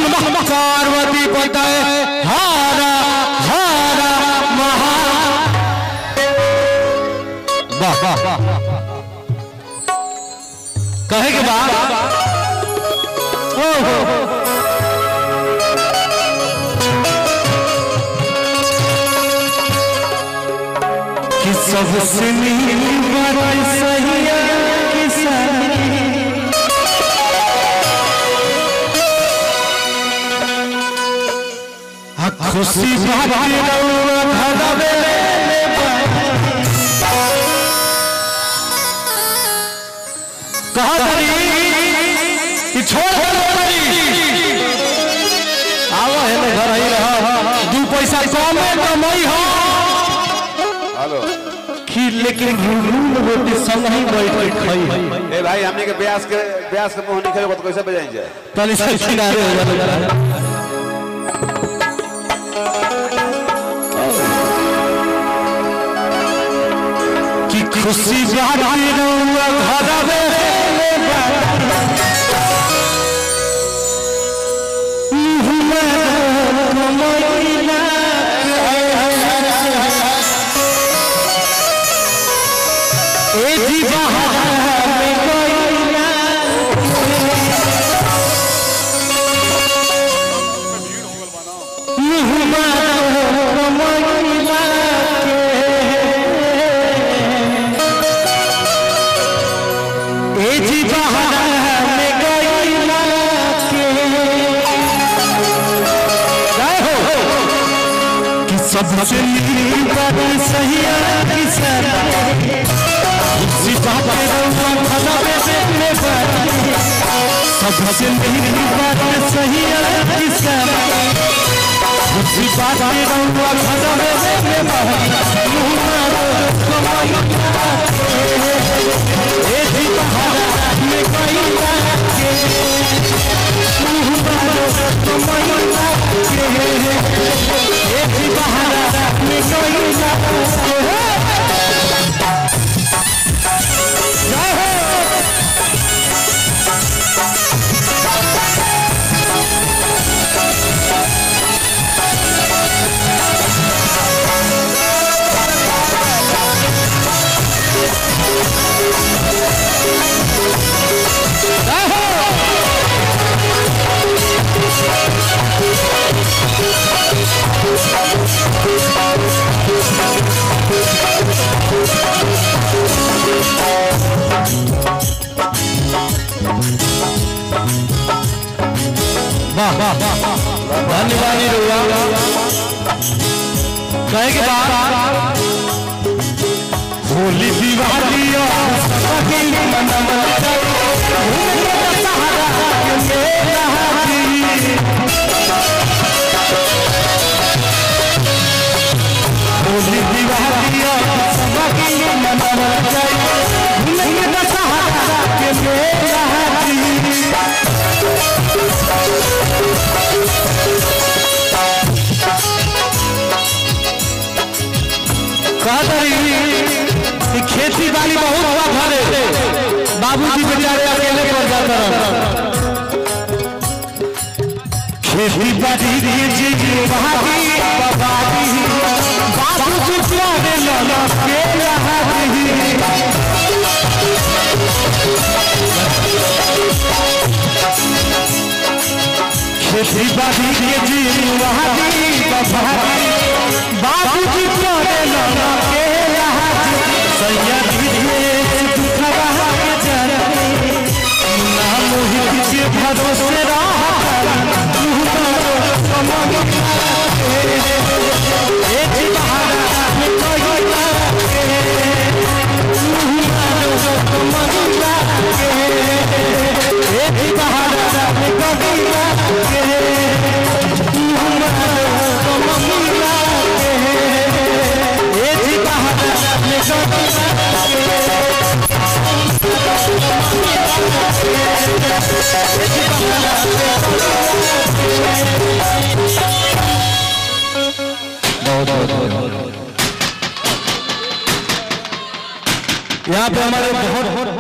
पार्वती पताए हारा हारा महा। वाह वाह कहे के बाद कि सबसे सहिया खुशी कहा कि छोड़ आओ है घर ही रहा दू पैसा कम कमाई हो कि लेकिन रोटी संग ही बैठ के खाई। ए भाई हमने के ब्यास के मुंह निकले तो कैसे बजाएं जाए तनी से किनारे हो जा कि खुशी बारी रहुआ घर में सबसे सहिया सबसे सहिया धन्यवाद कहे के बाद होली दिवाली होली दिवाली खेती बाड़ी बहुत हुआ घरे बाबूजी बेचारे अकेले कर जाता रहा खेती बाड़ी खेती बाड़ी बाबूजी भरोसे यहाँ पे हमारे बहुत